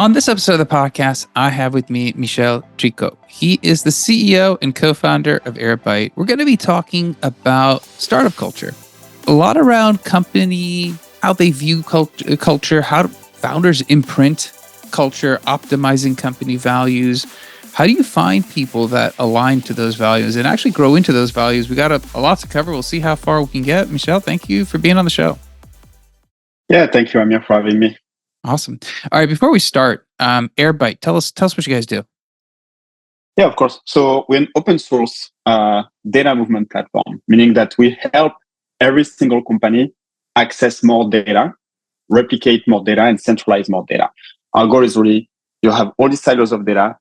On this episode of the podcast, I have with me Michel Tricot. He is the CEO and co-founder of Airbyte. We're going to be talking about startup culture, a lot around company, how they view culture, how founders imprint culture, optimizing company values. How do you find people that align to those values and actually grow into those values? We got a lot to cover. We'll see how far we can get. Michel, thank you for being on the show. Yeah, thank you, Amir, for having me. Awesome. All right, before we start, Airbyte, tell us what you guys do. Yeah, of course. So we're an open source data movement platform, meaning that we help every single company access more data, replicate more data, and centralize more data. Our goal is really, you have all these silos of data.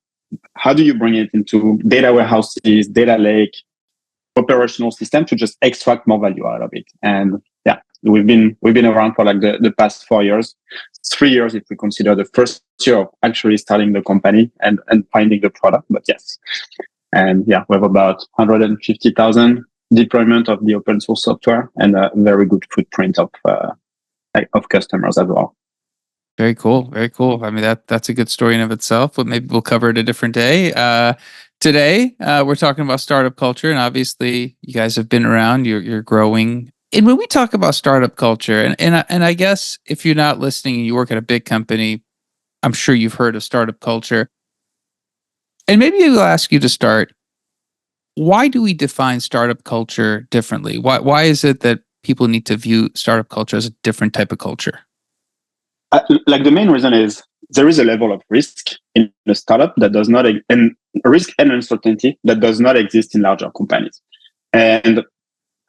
How do you bring it into data warehouses, data lake, operational system to just extract more value out of it? And yeah, we've been around for like the past 4 years, 3 years if we consider the first year of actually starting the company and finding the product. But yes, and yeah, we have about 150,000 deployment of the open source software and a very good footprint of customers as well. Very cool. Very cool. I mean, that's a good story in of itself, but maybe we'll cover it a different day. Today, we're talking about startup culture, and obviously you guys have been around, you're growing. And when we talk about startup culture, and I guess if you're not listening and you work at a big company, I'm sure you've heard of startup culture. And maybe we'll ask you to start. Why do we define startup culture differently? Why is it that people need to view startup culture as a different type of culture? Like the main reason is there is a level of risk in a startup that does not, and risk and uncertainty that does not exist in larger companies. And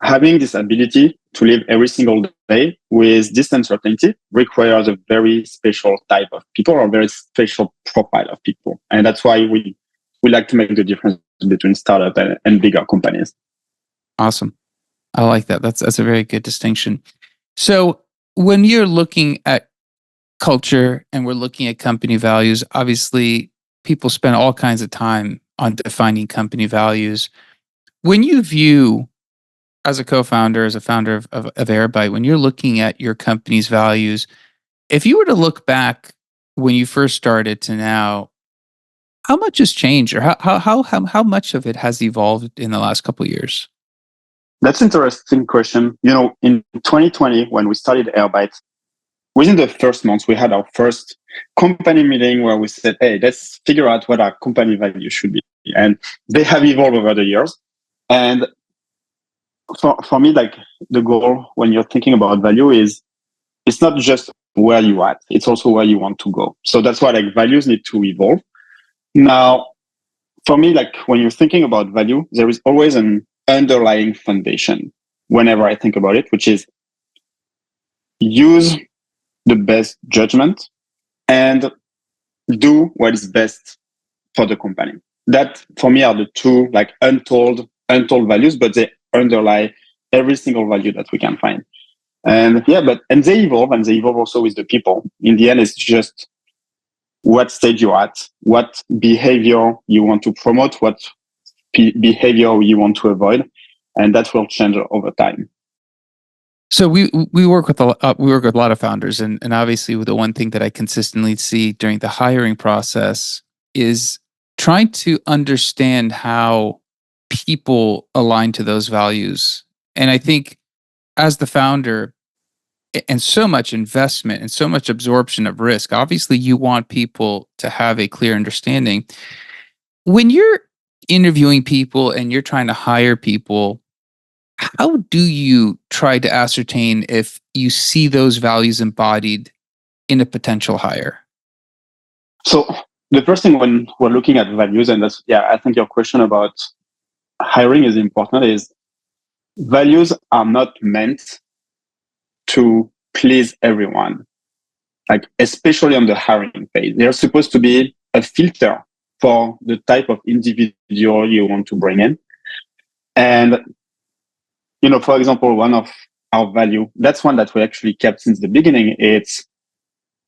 having this ability to live every single day with this uncertainty requires a very special type of people or a very special profile of people. And that's why we like to make the difference between startup and bigger companies. Awesome. I like that. That's a very good distinction. So when you're looking at culture and we're looking at company values, obviously people spend all kinds of time on defining company values. When you view, as a co-founder, as a founder of Airbyte, when you're looking at your company's values, if you were to look back when you first started to now, how much has changed, or how much of it has evolved in the last couple of years? That's an interesting question. You know, in 2020, when we started Airbyte, within the first months, we had our first company meeting where we said, hey, let's figure out what our company value should be. And they have evolved over the years. And for me, like the goal when you're thinking about value is it's not just where you at, it's also where you want to go. So that's why like values need to evolve. Now, for me, like when you're thinking about value, there is always an underlying foundation whenever I think about it, which is use the best judgment and do what is best for the company. That for me are the two like untold values, but they underlie every single value that we can find. And yeah, and they evolve also with the people. In the end, it's just what stage you're at, what behavior you want to promote, what behavior you want to avoid, and that will change over time. So we work with a lot of founders, and obviously the one thing that I consistently see during the hiring process is trying to understand how people align to those values. And I think as the founder, and so much investment and so much absorption of risk, obviously you want people to have a clear understanding. When you're interviewing people and you're trying to hire people, how do you try to ascertain if you see those values embodied in a potential hire? So the first thing when we're looking at values, and that's, yeah, I think your question about hiring is important, is values are not meant to please everyone, like especially on the hiring phase. They're supposed to be a filter for the type of individual you want to bring in. And you know, for example, one of our value, that's one that we actually kept since the beginning. It's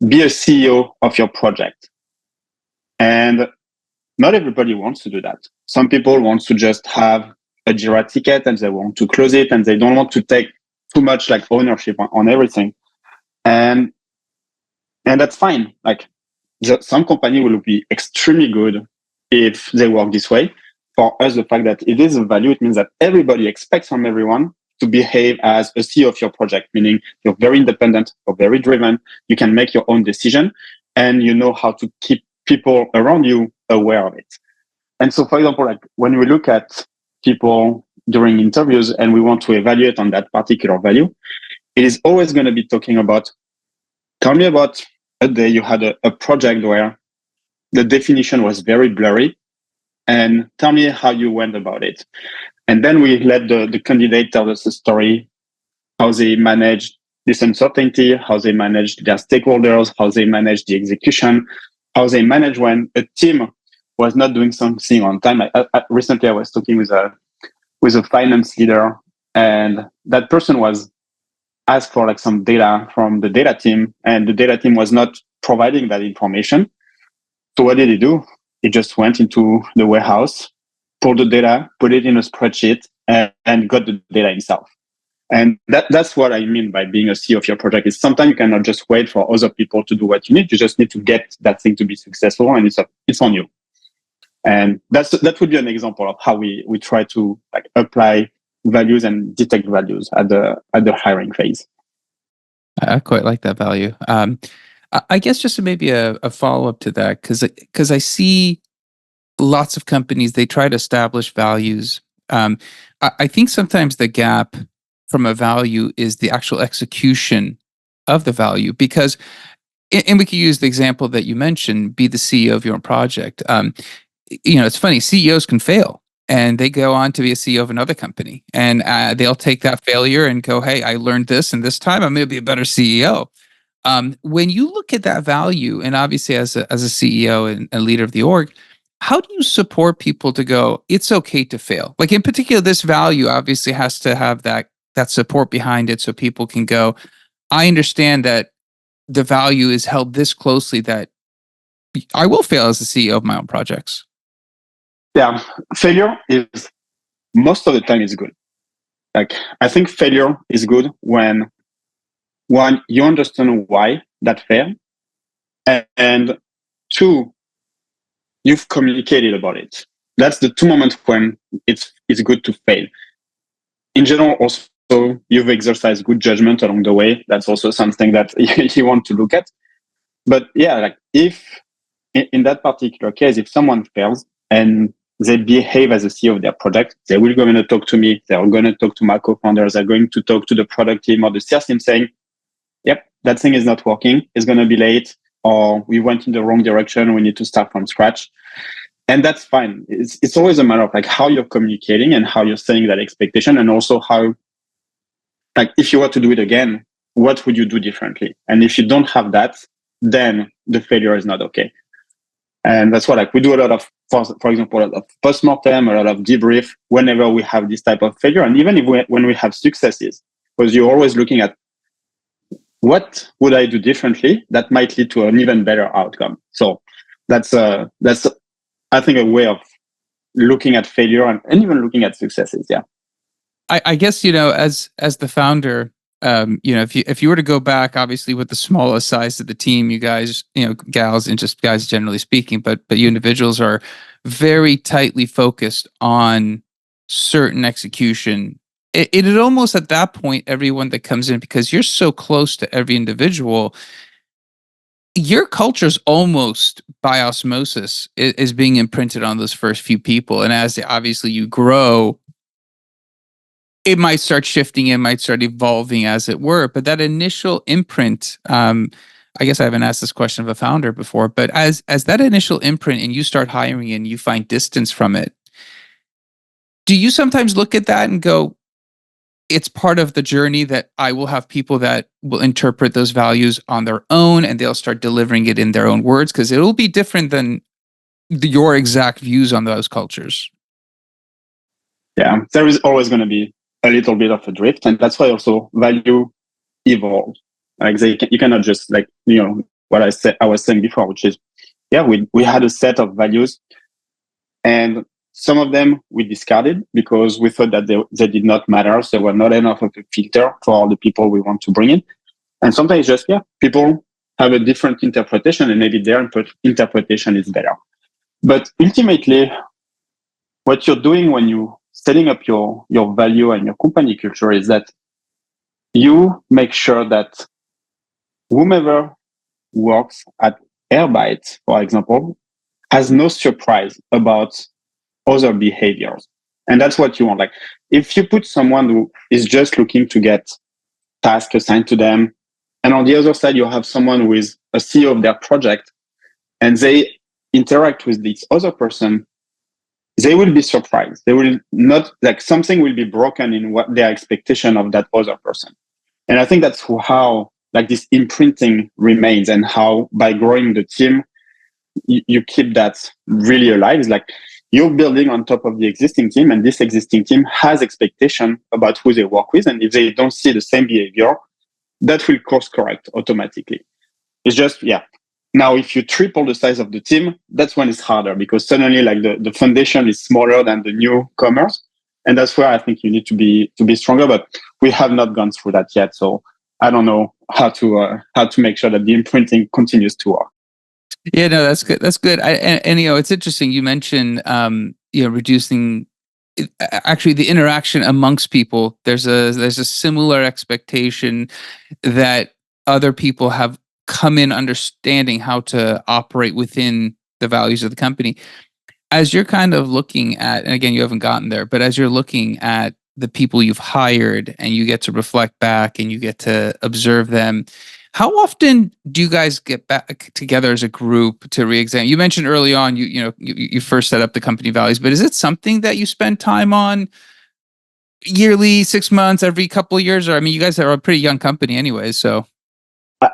be a CEO of your project. And not everybody wants to do that. Some people want to just have a Jira ticket and they want to close it and they don't want to take too much like ownership on everything. And that's fine. Like some company will be extremely good if they work this way. For us, the fact that it is a value, it means that everybody expects from everyone to behave as a CEO of your project, meaning you're very independent, you're very driven, you can make your own decision, and you know how to keep people around you aware of it. And so, for example, like when we look at people during interviews and we want to evaluate on that particular value, it is always going to be talking about, tell me about a day you had a project where the definition was very blurry, and tell me how you went about it. And then we let the candidate tell us a story, how they managed this uncertainty, how they managed their stakeholders, how they managed the execution, how they managed when a team was not doing something on time. Recently, I was talking with a finance leader, and that person was asked for like some data from the data team, and the data team was not providing that information. So what did he do? He just went into the warehouse, pulled the data, put it in a spreadsheet, and got the data himself. And that's what I mean by being a CEO of your project. Is sometimes you cannot just wait for other people to do what you need. You just need to get that thing to be successful, and it's on you. And that would be an example of how we try to like apply values and detect values at the hiring phase. I quite like that value. I guess just maybe a follow up to that, because I see lots of companies, they try to establish values. I think sometimes the gap from a value is the actual execution of the value, because, and we could use the example that you mentioned, be the CEO of your own project. It's funny, CEOs can fail and they go on to be a CEO of another company, and they'll take that failure and go, hey, I learned this, and this time I'm going to be a better CEO. When you look at that value, and obviously as a CEO and a leader of the org, how do you support people to go, it's okay to fail? Like in particular, this value obviously has to have that support behind it, so people can go, I understand that the value is held this closely that I will fail as the CEO of my own projects. Yeah, failure is most of the time is good. Like I think failure is good when one, you understand why that failed, and two, you've communicated about it. That's the two moments when it's good to fail. In general, also you've exercised good judgment along the way. That's also something that you want to look at. But yeah, like if in that particular case, if someone fails and they behave as a CEO of their product, they will go and talk to me. They're going to talk to my co-founders. They're going to talk to the product team or the sales team saying, yep, that thing is not working. It's going to be late, or we went in the wrong direction. We need to start from scratch. And that's fine. It's always a matter of like how you're communicating and how you're setting that expectation, and also how, like, if you were to do it again, what would you do differently? And if you don't have that, then the failure is not okay. And that's what, like, we do a lot of, for example, a lot of post-mortem, a lot of debrief whenever we have this type of failure. And even when we have successes, because you're always looking at what would I do differently that might lead to an even better outcome. So that's I think a way of looking at failure and even looking at successes. Yeah. I guess, as the founder, if you were to go back, obviously with the smallest size of the team, you guys, gals, and just guys generally speaking, but you individuals are very tightly focused on certain execution. It almost at that point, everyone that comes in, because you're so close to every individual, your culture's almost by osmosis is being imprinted on those first few people. And as obviously you grow, it might start shifting, it might start evolving, as it were. But that initial imprint, I guess I haven't asked this question of a founder before, but as that initial imprint and you start hiring and you find distance from it, do you sometimes look at that and go, it's part of the journey that I will have people that will interpret those values on their own and they'll start delivering it in their own words, because it will be different than your exact views on those cultures? Yeah, there is always going to be a little bit of a drift, and that's why also value evolves. Like you cannot just what I was saying before, which is, yeah, we had a set of values, and some of them we discarded because we thought that they did not matter. So they were not enough of a filter for the people we want to bring in. And sometimes just, people have a different interpretation, and maybe their interpretation is better. But ultimately, what you're doing when you setting up your value and your company culture is that you make sure that whomever works at Airbyte, for example, has no surprise about other behaviors. And that's what you want. Like, if you put someone who is just looking to get tasks assigned to them, and on the other side, you have someone who is a CEO of their project, and they interact with this other person, they will be surprised. They will not, like, something will be broken in what their expectation of that other person. And I think that's how, like, this imprinting remains, and how by growing the team, you keep that really alive. It's like you're building on top of the existing team, and this existing team has expectation about who they work with. And if they don't see the same behavior, that will course correct automatically. It's just, yeah. Now, if you triple the size of the team, that's when it's harder, because suddenly, like, the foundation is smaller than the newcomers. And that's where I think you need to be stronger. But we have not gone through that yet. So I don't know how to make sure that the imprinting continues to work. Yeah, no, that's good. That's good. And it's interesting. You mentioned, reducing actually the interaction amongst people. There's a similar expectation that other people have come in understanding how to operate within the values of the company. As you're kind of looking at, and again, you haven't gotten there, but as you're looking at the people you've hired and you get to reflect back and you get to observe them, how often do you guys get back together as a group to re-examine? You mentioned early on, you first set up the company values, but is it something that you spend time on yearly, 6 months, every couple of years? Or, I mean, you guys are a pretty young company anyways, so.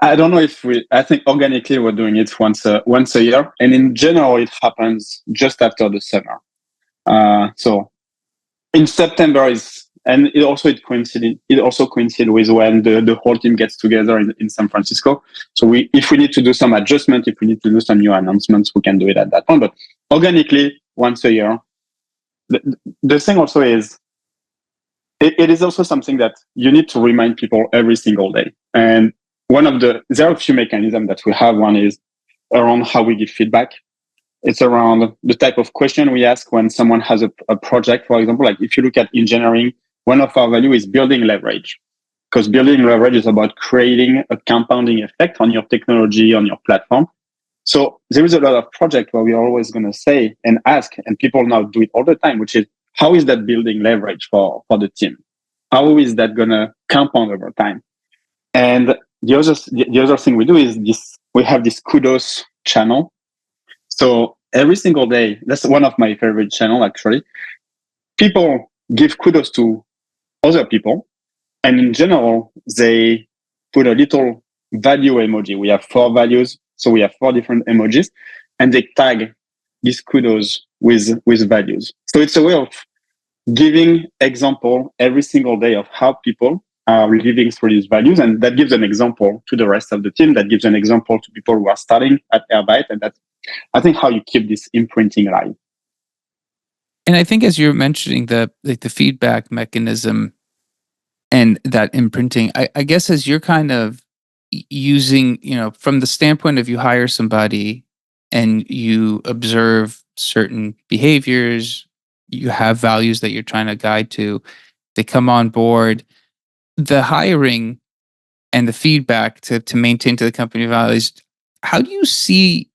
I don't know if I think organically we're doing it once a year. And in general, it happens just after the summer. So in September and it also coincided with when the whole team gets together in San Francisco. So if we need to do some adjustment, if we need to do some new announcements, we can do it at that point. But organically, once a year. The thing also is, it is also something that you need to remind people every single day. And there are a few mechanisms that we have. One is around how we give feedback. It's around the type of question we ask when someone has a project. For example, like if you look at engineering, one of our value is building leverage, because building leverage is about creating a compounding effect on your technology, on your platform. So there is a lot of project where we're always going to say and ask, and people now do it all the time, which is, how is that building leverage for the team? How is that going to compound over time? And the other thing we do is we have this kudos channel. So every single day, that's one of my favorite channel, actually. People give kudos to other people. And in general, they put a little value emoji. We have 4 values. So we have 4 different emojis, and they tag these kudos with values. So it's a way of giving example every single day of how people are living through these values. And that gives an example to the rest of the team. That gives an example to people who are starting at Airbyte. And that's, I think, how you keep this imprinting alive. And I think as you're mentioning the feedback mechanism and that imprinting, I guess as you're kind of using, from the standpoint of you hire somebody and you observe certain behaviors, you have values that you're trying to guide to, they come on board, the hiring and the feedback to maintain to the company values, how do you see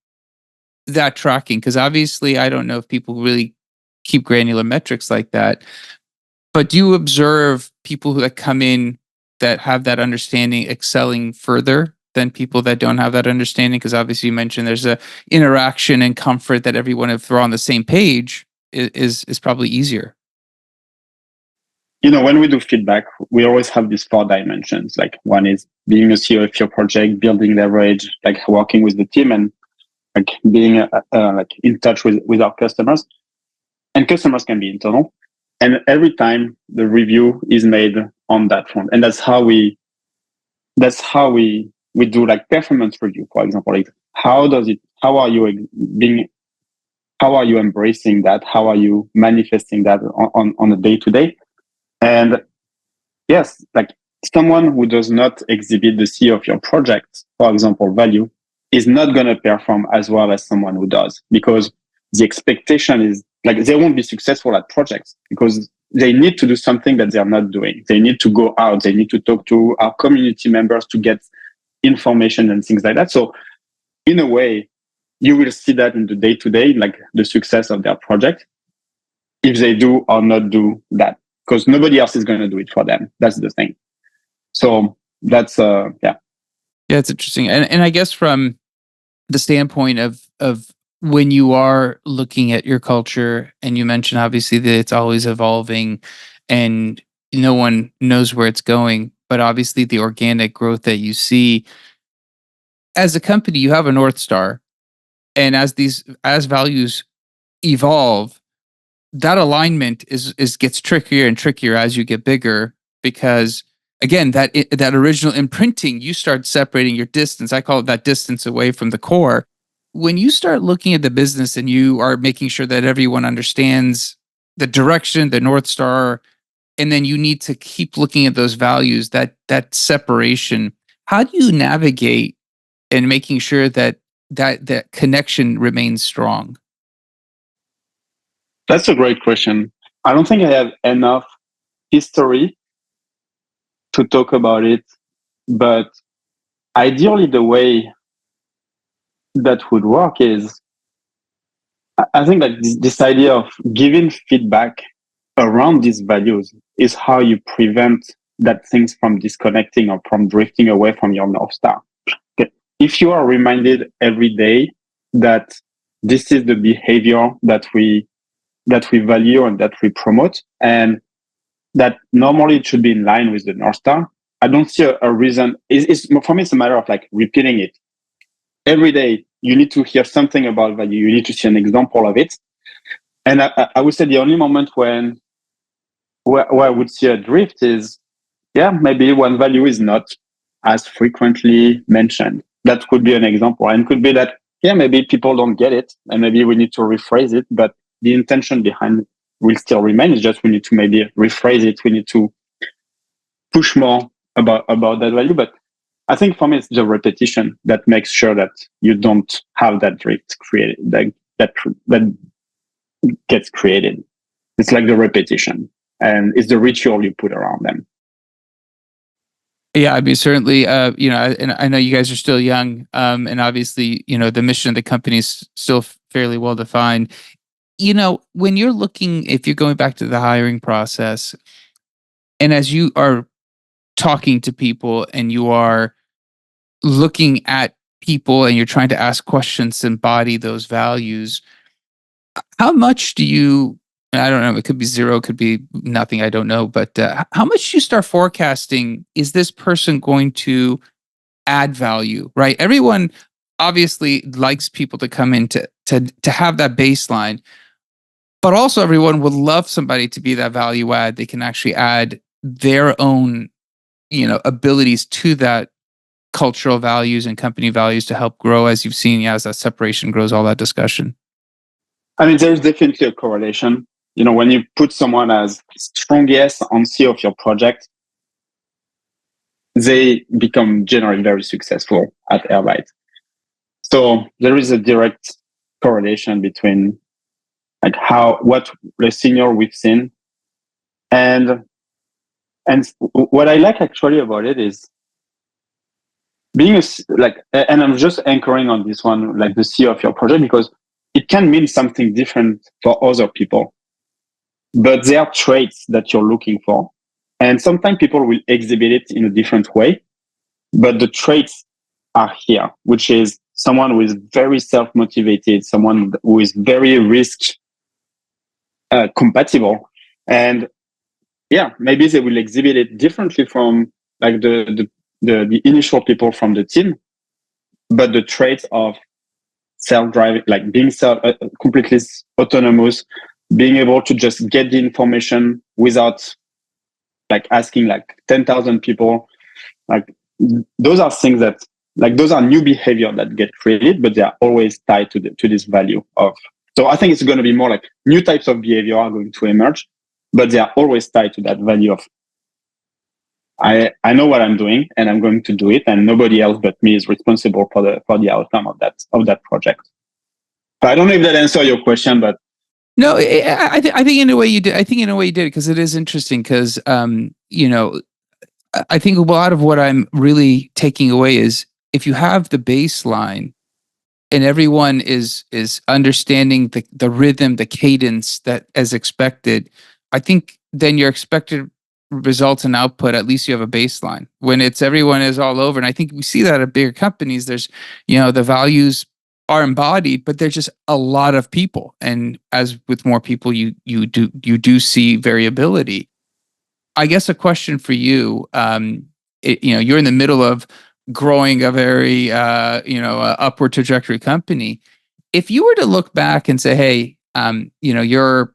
that tracking? Because obviously I don't know if people really keep granular metrics like that, but do you observe people that come in that have that understanding excelling further than people that don't have that understanding? Because obviously you mentioned there's a interaction and comfort that everyone, if they're on the same page, is probably easier. When we do feedback, we always have these 4 dimensions. Like, one is being a CEO of your project, building leverage, like working with the team, and like being like in touch with our customers. And customers can be internal. And every time the review is made on that front. And that's how we do like performance review, for example. Like, how are you embracing that? How are you manifesting that on a day-to-day? And yes, like someone who does not exhibit the C of your project, for example, value, is not going to perform as well as someone who does, because the expectation is like they won't be successful at projects because they need to do something that they are not doing. They need to go out. They need to talk to our community members to get information and things like that. So in a way, you will see that in the day-to-day, like the success of their project, if they do or not do that, because nobody else is going to do it for them. That's the thing. So that's, yeah. Yeah, it's interesting. And I guess from the standpoint of when you are looking at your culture, and you mentioned obviously that it's always evolving and no one knows where it's going, but obviously the organic growth that you see as a company, you have a North Star. And as values evolve, that alignment is gets trickier and trickier as you get bigger, because again, that original imprinting, you start separating your distance. I call it that distance away from the core. When you start looking at the business and you are making sure that everyone understands the direction, the North Star, and then you need to keep looking at those values, that separation, how do you navigate and making sure that connection remains strong? That's a great question. I don't think I have enough history to talk about it, but ideally the way that would work is, I think that this idea of giving feedback around these values is how you prevent that things from disconnecting or from drifting away from your North Star. If you are reminded every day that this is the behavior that we value and that we promote, and that normally it should be in line with the North Star, I don't see a reason. For me, it's a matter of like repeating it every day. You need to hear something about value. You need to see an example of it. And I would say the only moment where I would see a drift is, maybe one value is not as frequently mentioned. That could be an example. And it could be that, maybe people don't get it and maybe we need to rephrase it, but the intention behind it will still remain. It's just we need to maybe rephrase it. We need to push more about that value. But I think for me, it's the repetition that makes sure that you don't have that drift created, that gets created. It's like the repetition, and it's the ritual you put around them. Yeah, I mean, certainly, and I know you guys are still young, and obviously, the mission of the company is still fairly well defined. When you're looking, if you're going back to the hiring process, and as you are talking to people and you are looking at people and you're trying to ask questions to embody those values, how much do you, I don't know, it could be zero, it could be nothing, I don't know, but how much do you start forecasting, is this person going to add value, right? Everyone obviously likes people to come in to have that baseline, but also everyone would love somebody to be that value add. They can actually add their own, abilities to that cultural values and company values to help grow, as you've seen, as that separation grows, all that discussion. I mean, there's definitely a correlation. When you put someone as strong yes on C of your project, they become generally very successful at Airbyte. So there is a direct correlation between like what the senior we've seen, and what I like actually about it is being and I'm just anchoring on this one, like the C of your project, because it can mean something different for other people, but there are traits that you're looking for. And sometimes people will exhibit it in a different way, but the traits are here, which is someone who is very self-motivated, someone who is very risk compatible. And maybe they will exhibit it differently from like the initial people from the team, but the traits of self-driving, like being completely autonomous, being able to just get the information without like asking like 10,000 people, like those are things that like those are new behavior that get created, but they are always tied to this value of. So I think it's going to be more like new types of behavior are going to emerge, but they are always tied to that value of I know what I'm doing and I'm going to do it, and nobody else but me is responsible for the outcome of that project. So I don't know if that answers your question, but No, I think in a way you did. I think in a way you did, because it is interesting, because I think a lot of what I'm really taking away is, if you have the baseline and everyone is understanding the rhythm, the cadence that as expected, I think then your expected results and output, at least you have a baseline. When it's everyone is all over, and I think we see that at bigger companies, there's, the values are embodied, but there's just a lot of people, and as with more people, you do see variability. I guess a question for you, you're in the middle of growing a very, upward trajectory company. If you were to look back and say, hey, you're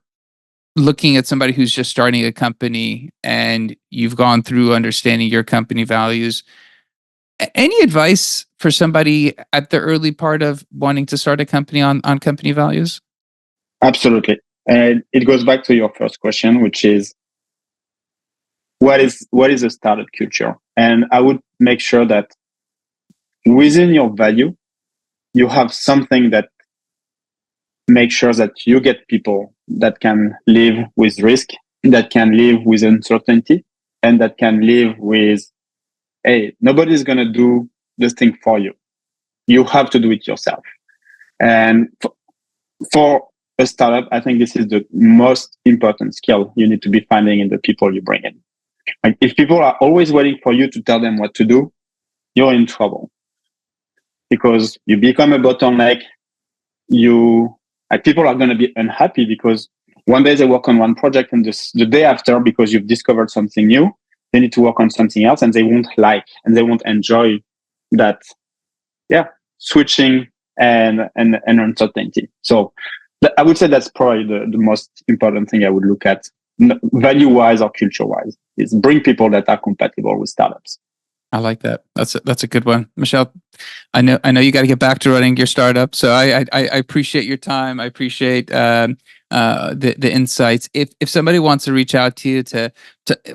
looking at somebody who's just starting a company and you've gone through understanding your company values, any advice for somebody at the early part of wanting to start a company on company values? absolutely. And it goes back to your first question, which is what is a startup culture? And I would make sure that within your value, you have something that makes sure that you get people that can live with risk, that can live with uncertainty, and that can live with, hey, nobody's going to do this thing for you. You have to do it yourself. And for a startup, I think this is the most important skill you need to be finding in the people you bring in. Like, if people are always waiting for you to tell them what to do, you're in trouble, because you become a bottleneck. People are going to be unhappy because one day they work on one project, and the day after, because you've discovered something new, they need to work on something else, and they won't enjoy that, switching and uncertainty. So I would say that's probably the most important thing I would look at, value wise or culture wise, is bring people that are compatible with startups. I like that. That's a good one, Michel. I know you got to get back to running your startup, so I appreciate your time. I appreciate the insights. If somebody wants to reach out to you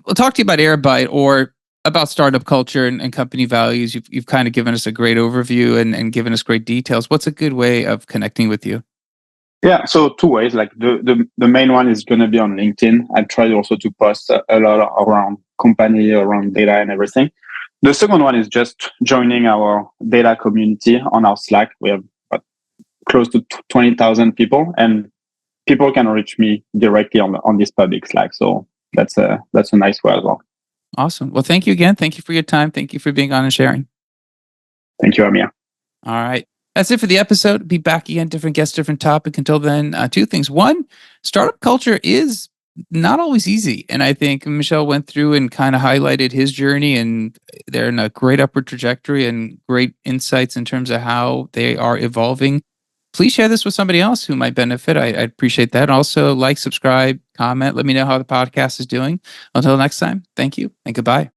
we'll talk to you about Airbyte or about startup culture and company values, you've kind of given us a great overview and given us great details. What's a good way of connecting with you? Yeah, so two ways. Like the main one is going to be on LinkedIn. I try also to post a lot around company, around data and everything. The second one is just joining our data community on our Slack. We have close to 20,000 people, and people can reach me directly on this public Slack. So that's a nice way as well. Awesome. Well, thank you again. Thank you for your time. Thank you for being on and sharing. Thank you, Amir. All right. That's it for the episode. Be back again, different guests, different topic. Until then, two things. One, startup culture is not always easy. And I think Michel went through and kind of highlighted his journey, and they're in a great upward trajectory and great insights in terms of how they are evolving. Please share this with somebody else who might benefit. I'd appreciate that. Also, like, subscribe, comment. Let me know how the podcast is doing. Until next time, thank you and goodbye.